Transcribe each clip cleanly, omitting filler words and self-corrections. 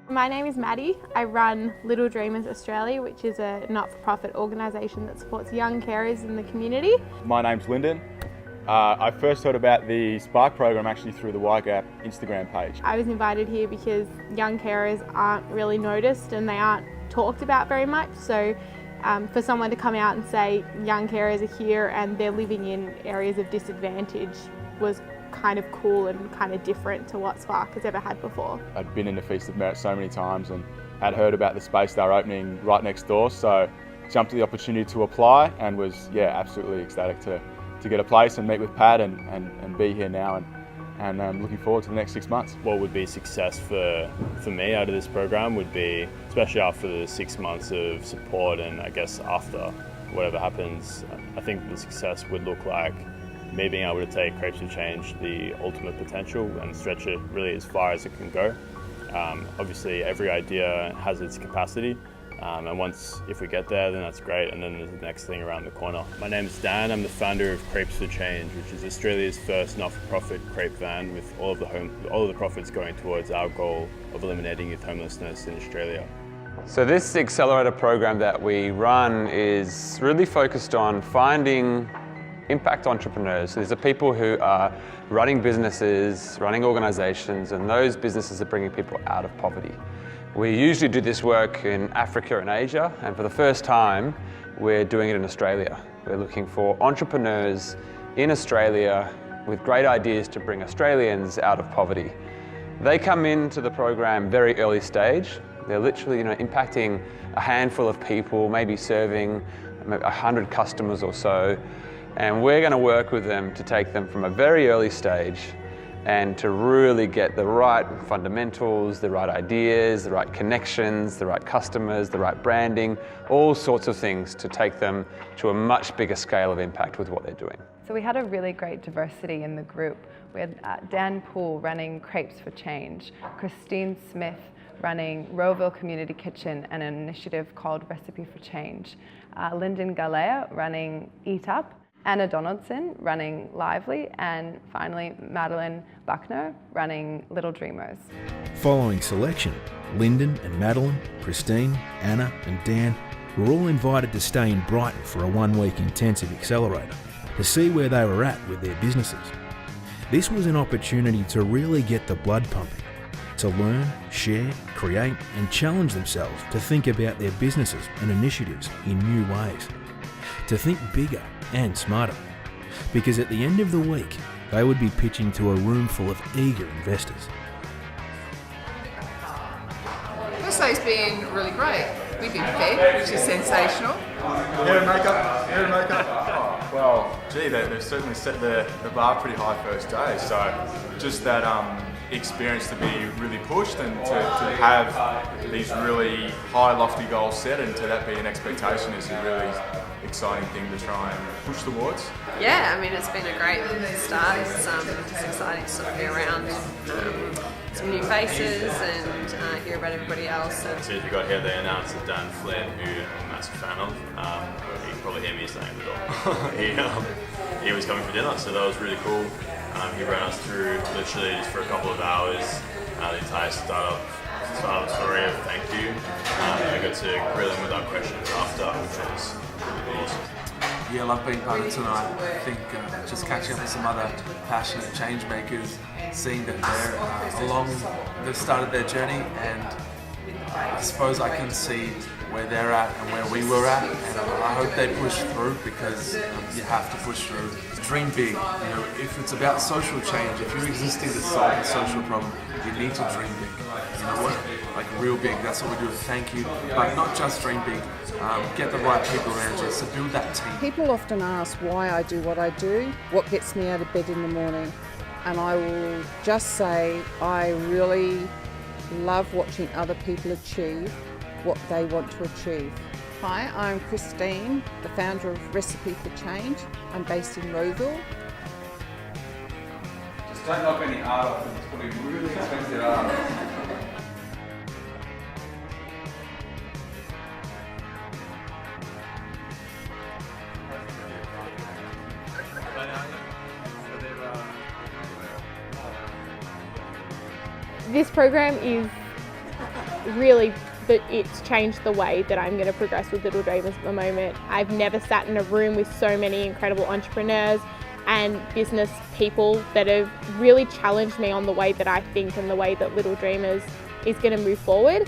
My name is Maddie. I run Little Dreamers Australia, which is a not-for-profit organisation that supports young carers in the community. My name's Lyndon. I first heard about the Spark program actually through the YGAP Instagram page. I was invited here because young carers aren't really noticed and they aren't talked about very much. So for someone to come out and say young carers are here and they're living in areas of disadvantage was kind of cool and kind of different to what Spark has ever had before. I'd been in the Feast of Merit so many times and had heard about the space they were opening right next door, so jumped at the opportunity to apply and was absolutely ecstatic to get a place and meet with Pat and be here now, and I'm looking forward to the next 6 months. What would be success for me out of this program would be, especially after the 6 months of support and I guess after whatever happens, I think the success would look like me being able to take Crepes for Change the ultimate potential and stretch it really as far as it can go. Obviously every idea has its capacity, and if we get there, then that's great, and then there's the next thing around the corner. My name's Dan, I'm the founder of Crepes for Change, which is Australia's first not-for-profit crepe van, with all of the profits going towards our goal of eliminating youth homelessness in Australia. So this accelerator program that we run is really focused on finding impact entrepreneurs. So these are people who are running businesses, running organizations, and those businesses are bringing people out of poverty. We usually do this work in Africa and Asia, and for the first time, we're doing it in Australia. We're looking for entrepreneurs in Australia with great ideas to bring Australians out of poverty. They come into the program very early stage. They're literally impacting a handful of people, maybe serving 100 customers or so. And we're going to work with them to take them from a very early stage and to really get the right fundamentals, the right ideas, the right connections, the right customers, the right branding, all sorts of things to take them to a much bigger scale of impact with what they're doing. So we had a really great diversity in the group. We had Dan Poole running Crepes for Change, Christine Smith running Rowville Community Kitchen and an initiative called Recipe for Change, Lyndon Galea running Eat Up, Anna Donaldson running Lively, and finally Madeline Buckner running Little Dreamers. Following selection, Lyndon and Madeline, Christine, Anna and Dan were all invited to stay in Brighton for a 1-week intensive accelerator to see where they were at with their businesses. This was an opportunity to really get the blood pumping, to learn, share, create and challenge themselves to think about their businesses and initiatives in new ways, to think bigger and smarter, because at the end of the week they would be pitching to a room full of eager investors. First day's been really great. We've been fed, which is sensational. Hair and makeup. Well, gee, they've certainly set the bar pretty high first day, so just that experience to be really pushed and to have these really high lofty goals set and to that be an expectation is a really exciting thing to try and push towards. Yeah, I mean it's been a great start. It's exciting to sort of be around some new faces and hear about everybody else. As soon as we got here, they announced that Dan Flynn, who I'm a massive fan of, you can probably hear me saying the door. He was coming for dinner, so that was really cool. He ran us through literally just for a couple of hours the entire startup story of thank you. I got to grill him with our questions after, which was really awesome. Yeah, I love being part of it tonight. I think just catching up with some other passionate change makers, seeing that they're along the start of their journey, and I suppose I can see where they're at and where we were at, and I hope they push through, because you have to push through. Dream big. If it's about social change, if you're existing to solve a social problem, you need to dream big. You know what? Like real big. That's what we do. Thank you. But not just dream big. Get the right people around you. So build that team. People often ask why I do what I do, what gets me out of bed in the morning. And I will just say I really love watching other people achieve what they want to achieve. Hi, I'm Christine, the founder of Recipe for Change. I'm based in Rowville. Just don't knock any art off, it's probably really expensive art. This program is really, it's changed the way that I'm going to progress with Little Dreamers at the moment. I've never sat in a room with so many incredible entrepreneurs and business people that have really challenged me on the way that I think and the way that Little Dreamers is going to move forward.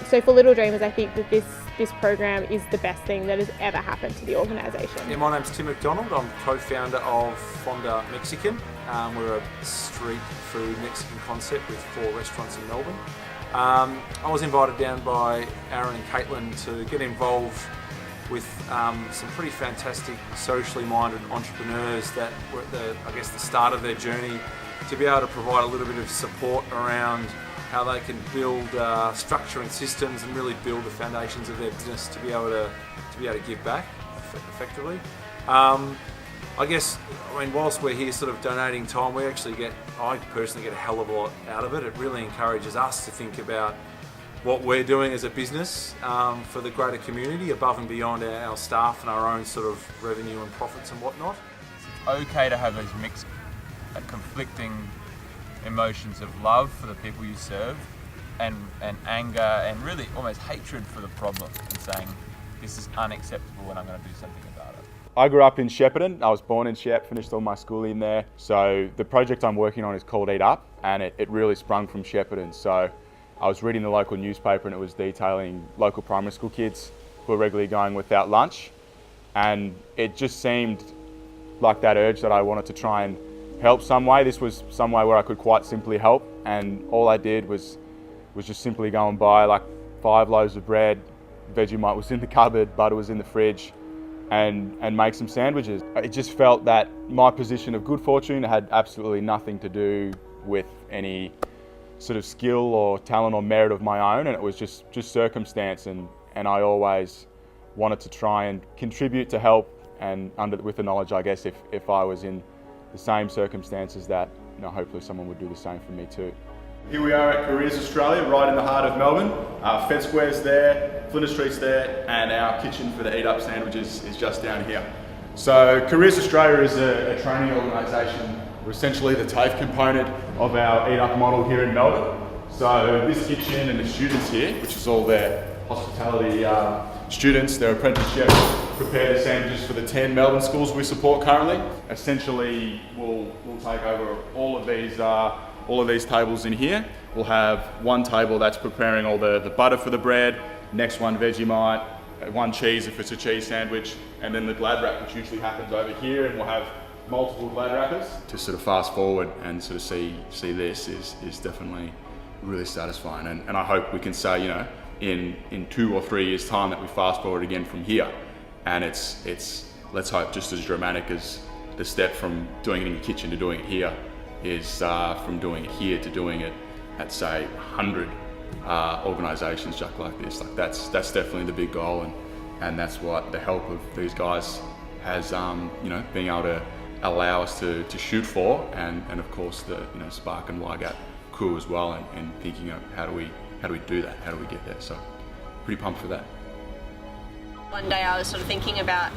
So for Little Dreamers, I think that this program is the best thing that has ever happened to the organisation. Yeah, my name's Tim McDonald. I'm co-founder of Fonda Mexican. We're a street food Mexican concept with 4 restaurants in Melbourne. I was invited down by Aaron and Caitlin to get involved with some pretty fantastic socially minded entrepreneurs that were at the start of their journey, to be able to provide a little bit of support around how they can build structure and systems and really build the foundations of their business to be able to give back effectively. Whilst we're here sort of donating time, I personally get a hell of a lot out of it. It really encourages us to think about what we're doing as a business for the greater community, above and beyond our staff and our own sort of revenue and profits and whatnot. It's okay to have those mixed and conflicting emotions of love for the people you serve and anger and really almost hatred for the problem, and saying this is unacceptable and I'm going to do something about it. I grew up in Shepparton. I was born in Shep, finished all my schooling there. So the project I'm working on is called Eat Up, and it really sprung from Shepparton. So I was reading the local newspaper and it was detailing local primary school kids who are regularly going without lunch. And it just seemed like that urge that I wanted to try and help some way. This was some way where I could quite simply help. And all I did was just simply go and buy like 5 loaves of bread, Vegemite was in the cupboard, butter was in the fridge, and make some sandwiches. It just felt that my position of good fortune had absolutely nothing to do with any sort of skill or talent or merit of my own, and it was just circumstance, and I always wanted to try and contribute to help, and with the knowledge, I guess, if I was in the same circumstances, that hopefully someone would do the same for me too. Here we are at Careers Australia, right in the heart of Melbourne. Fed Square's there, Flinders Street's there, and our kitchen for the Eat Up sandwiches is just down here. So Careers Australia is a training organisation. We're essentially the TAFE component of our Eat Up model here in Melbourne. So this kitchen and the students here, which is all their hospitality students, their apprentice chefs, prepare the sandwiches for the 10 Melbourne schools we support currently. Essentially, we'll take over all of these tables in here. We'll have one table that's preparing all the butter for the bread, next one Vegemite, one cheese if it's a cheese sandwich, and then the glad wrap, which usually happens over here, and we'll have multiple glad wrappers. To sort of fast forward and sort of see this is definitely really satisfying, and I hope we can say, in 2 or 3 years' time that we fast forward again from here, and it's let's hope just as dramatic as the step from doing it in your kitchen to doing it here is from doing it here to doing it at say 100 organisations just like this. Like that's definitely the big goal, and that's what the help of these guys has being able to allow us to shoot for, and of course the Spark and YGAP crew as well, and thinking of how do we do that, how do we get there. So pretty pumped for that. One day I was sort of thinking about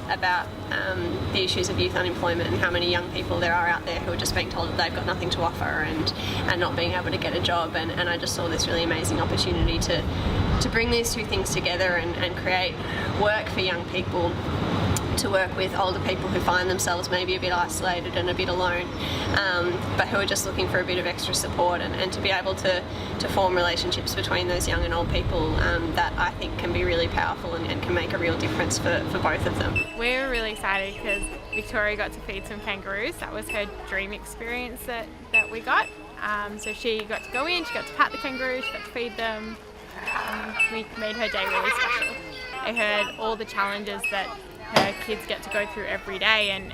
the issues of youth unemployment and how many young people there are out there who are just being told that they've got nothing to offer and not being able to get a job, and I just saw this really amazing opportunity to bring these two things together and create work for young people, to work with older people who find themselves maybe a bit isolated and a bit alone, but who are just looking for a bit of extra support, and to be able to form relationships between those young and old people that I think can be really powerful and can make a real difference for both of them. We were really excited because Victoria got to feed some kangaroos. That was her dream experience that we got. So she got to go in, she got to pat the kangaroos, she got to feed them. We made her day really special. I heard all the challenges that her kids get to go through every day, and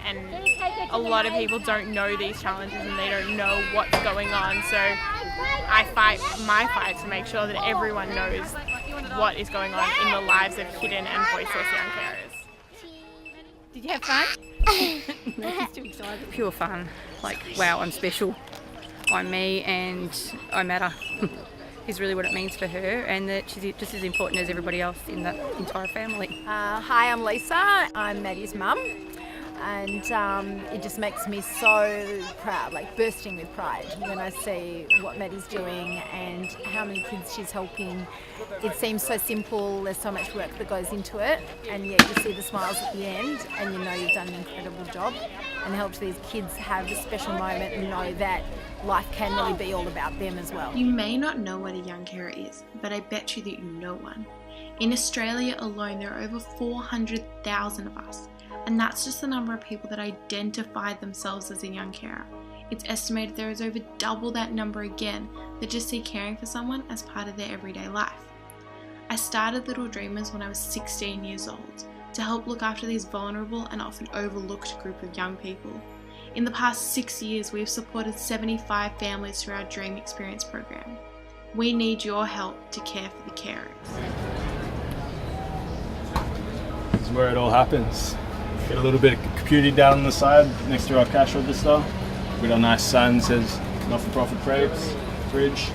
a lot of people don't know these challenges and they don't know what's going on. So I fight my fight to make sure that everyone knows what is going on in the lives of hidden and voiceless young carers. Did you have fun? No, he's too excited. Pure fun. Like, wow, I'm special. I'm me and I matter. Is really what it means for her, and that she's just as important as everybody else in the entire family. Hi, I'm Lisa. I'm Maddie's mum. and it just makes me so proud, like bursting with pride when I see what Maddie's doing and how many kids she's helping. It seems so simple, there's so much work that goes into it, and yet you see the smiles at the end and you know you've done an incredible job and helped these kids have a special moment and know that life can really be all about them as well. You may not know what a young carer is, but I bet you that you know one. In Australia alone, there are over 400,000 of us, and that's just the number of people that identify themselves as a young carer. It's estimated there is over double that number again that just see caring for someone as part of their everyday life. I started Little Dreamers when I was 16 years old to help look after these vulnerable and often overlooked group of young people. In the past 6 years, we have supported 75 families through our Dream Experience program. We need your help to care for the carers. This is where it all happens. Get a little bit of computing down on the side next to our cash register. With our nice sign says not-for-profit crepes, fridge.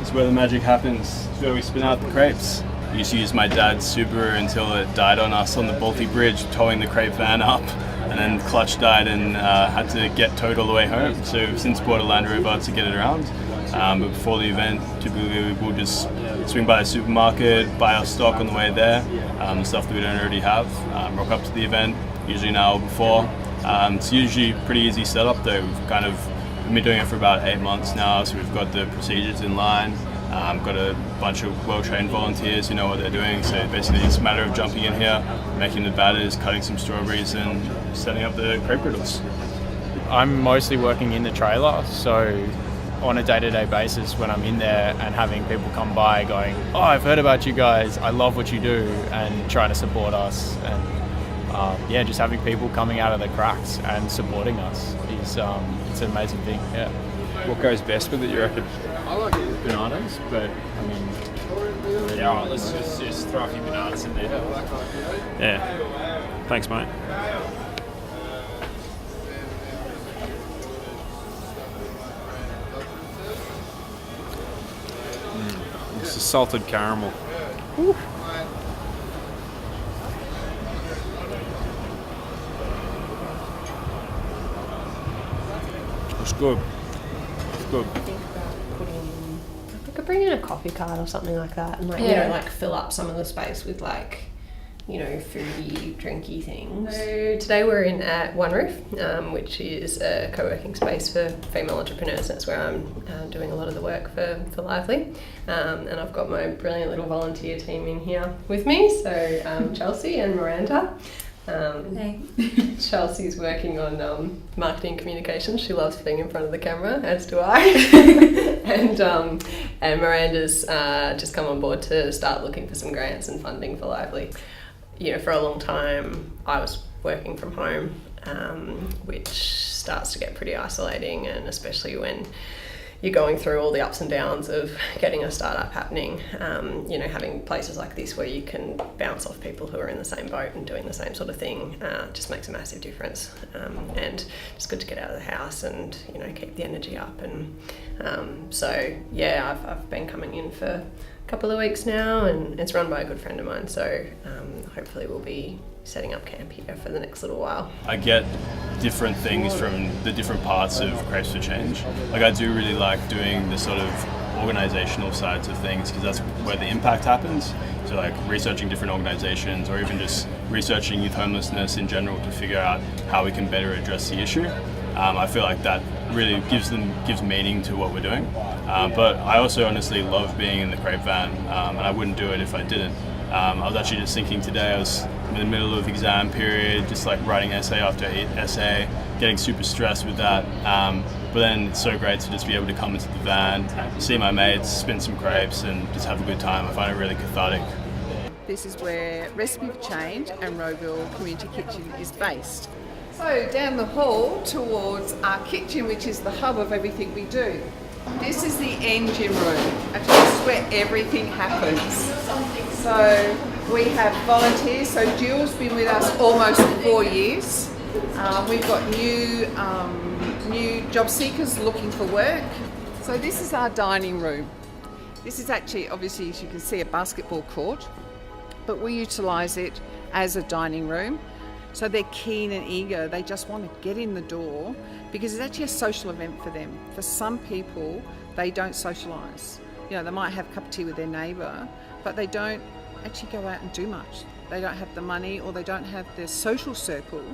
This is where the magic happens. This is where we spin out the crepes. I used to use my dad's Subaru until it died on us on the Balti Bridge, towing the crepe van up, and then clutch died and had to get towed all the way home. So we've since bought a Land Rover to get it around. But before the event, typically we'll just swing by the supermarket, buy our stock on the way there, the stuff that we don't already have, rock up to the event, usually an hour before. It's usually a pretty easy setup though. We've been doing it for about 8 months now, so we've got the procedures in line, got a bunch of well-trained volunteers who know what they're doing, so basically it's a matter of jumping in here, making the batters, cutting some strawberries and setting up the crepe riddles. I'm mostly working in the trailer, so on a day-to-day basis when I'm in there and having people come by going, oh, I've heard about you guys, I love what you do, and trying to support us, and just having people coming out of the cracks and supporting us is it's an amazing thing. Yeah. What goes best with it, you reckon? I like it with bananas, but I mean, yeah, alright, let's just throw a few bananas in there. Yeah. Thanks, mate. This is salted caramel. Woo. It's good. It's good. I could bring in a coffee cart or something like that, and fill up some of the space with foodie, drinky things. So today we're in at One Roof, which is a co-working space for female entrepreneurs. That's where I'm doing a lot of the work for Lively. And I've got my brilliant little volunteer team in here with me, so Chelsea and Miranda. Hey. Chelsea's working on marketing communications. She loves being in front of the camera, as do I. and Miranda's just come on board to start looking for some grants and funding for Lively. For a long time I was working from home, which starts to get pretty isolating, and especially when you're going through all the ups and downs of getting a startup happening, having places like this where you can bounce off people who are in the same boat and doing the same sort of thing just makes a massive difference. And it's good to get out of the house and keep the energy up. And I've been coming in for a couple of weeks now, and it's run by a good friend of mine, so hopefully we'll be setting up camp here for the next little while. I get different things from the different parts of Crepes for Change. I do really like doing the sort of organisational sides of things, because that's where the impact happens. So researching different organisations, or even just researching youth homelessness in general to figure out how we can better address the issue. I feel like that really gives meaning to what we're doing. But I also honestly love being in the crepe van, and I wouldn't do it if I didn't. I was actually just thinking today, I was in the middle of exam period, just writing essay after essay, getting super stressed with that. But then it's so great to just be able to come into the van, see my mates, spin some crepes and just have a good time. I find it really cathartic. This is where Recipe for Change and Rowville Community Kitchen is based. So down the hall towards our kitchen, which is the hub of everything we do. This is the engine room, and this is where everything happens. So we have volunteers, so Jill's been with us almost 4 years. We've got new job seekers looking for work. So this is our dining room. This is actually, obviously, as you can see, a basketball court, but we utilise it as a dining room. So they're keen and eager. They just want to get in the door because it's actually a social event for them. For some people, they don't socialise. You know, they might have a cup of tea with their neighbour, but they don't actually go out and do much. They don't have the money, or they don't have the social circle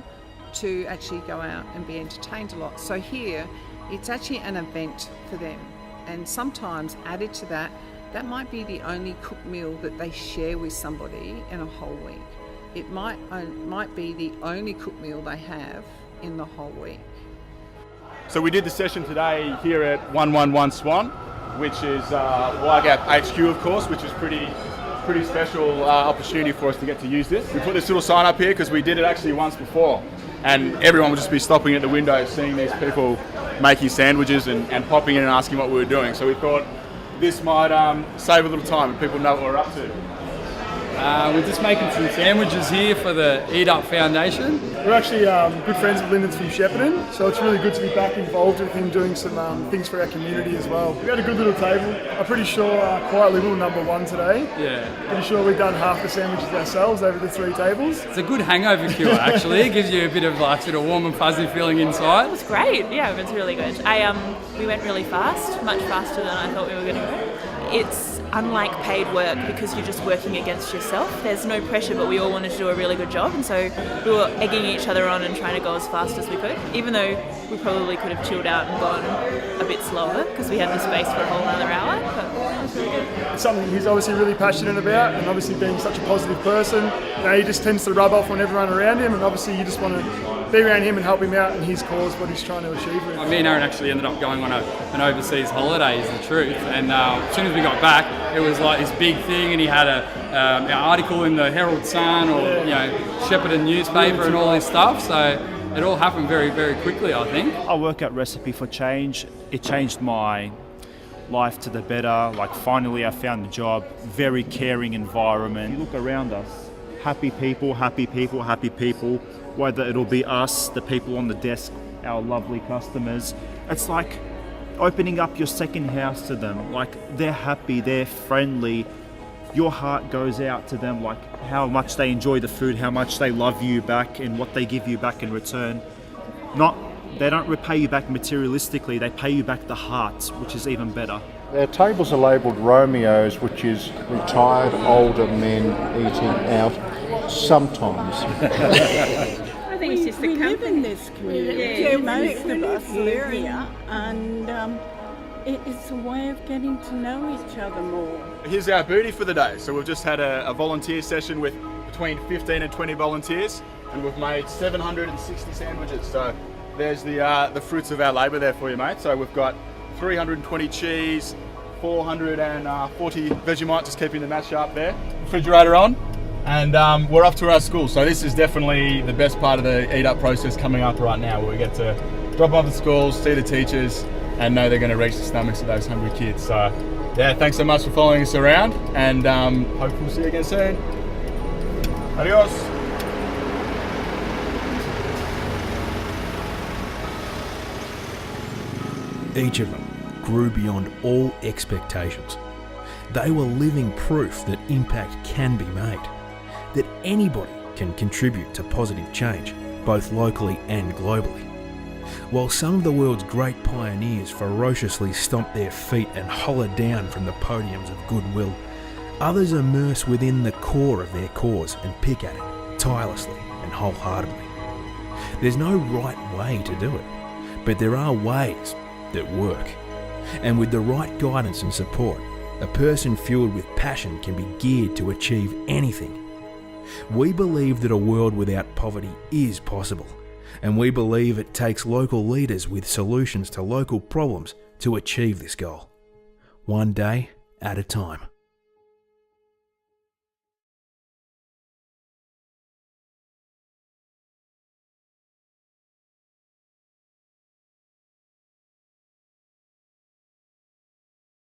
to actually go out and be entertained a lot. So here, it's actually an event for them. And sometimes added to that, that might be the only cooked meal that they share with somebody in a whole week. It might be the only cooked meal they have in the whole week. So we did the session today here at 111 Swan, which is YGAP HQ, of course, which is pretty special opportunity for us to get to use this. We put this little sign up here because we did it actually once before, and everyone would just be stopping at the window seeing these people making sandwiches and popping in and asking what we were doing. So we thought this might save a little time and people know what we're up to. We're just making some sandwiches here for the Eat Up Foundation. We're actually good friends with Lyndon's from Shepparton, so it's really good to be back involved with him doing some things for our community as well. We had a good little table. I'm pretty sure Quiet Little number one today. Yeah. Pretty sure we've done half the sandwiches ourselves over the 3 tables. It's a good hangover cure actually. It gives you a bit of like sort of warm and fuzzy feeling inside. It was great, yeah, it was really good. We went really fast, much faster than I thought we were going to go. It's unlike paid work because you're just working against yourself. There's no pressure, but we all wanted to do a really good job, and so we were egging each other on and trying to go as fast as we could, even though we probably could have chilled out and gone a bit slower because we had the space for a whole another hour, but it was really good. It's something he's obviously really passionate about, and obviously being such a positive person, you know, he just tends to rub off on everyone around him, and obviously you just want to be around him and help him out in his cause, what he's trying to achieve with. Me and Aaron actually ended up going on an overseas holiday, is the truth, and as soon as we got back, it was like this big thing, and he had an article in the Herald Sun or Shepparton newspaper and all this stuff, so it all happened very, very quickly, I think. I work at Recipe for Change. It changed my life to the better. Like, finally I found a job, very caring environment. You look around us, happy people, happy people, happy people, whether it'll be us, the people on the desk, our lovely customers. It's like opening up your second house to them. Like, they're happy, they're friendly. Your heart goes out to them, like how much they enjoy the food, how much they love you back, and what they give you back in return. They don't repay you back materialistically, they pay you back the heart, which is even better. Our tables are labelled Romeos, which is retired older men eating out sometimes. I think it's just we live in this community. Yeah, most of us live here, and it's a way of getting to know each other more. Here's our booty for the day. So we've just had a volunteer session with between 15 and 20 volunteers, and we've made 760 sandwiches. So there's the fruits of our labour there for you, mate. So we've got 320 cheese, 440 Vegemite, just keeping the mash up there. Refrigerator on. And we're off to our school. So this is definitely the best part of the Eat Up process coming up right now, where we get to drop off at schools, see the teachers, and know they're going to reach the stomachs of those hungry kids. So yeah, thanks so much for following us around, and hope we'll see you again soon. Adios. Each of them grew beyond all expectations. They were living proof that impact can be made, that anybody can contribute to positive change, both locally and globally. While some of the world's great pioneers ferociously stomp their feet and holler down from the podiums of goodwill, others immerse within the core of their cause and pick at it tirelessly and wholeheartedly. There's no right way to do it, but there are ways that work. And with the right guidance and support, a person fueled with passion can be geared to achieve anything. We believe that a world without poverty is possible, and we believe it takes local leaders with solutions to local problems to achieve this goal, one day at a time.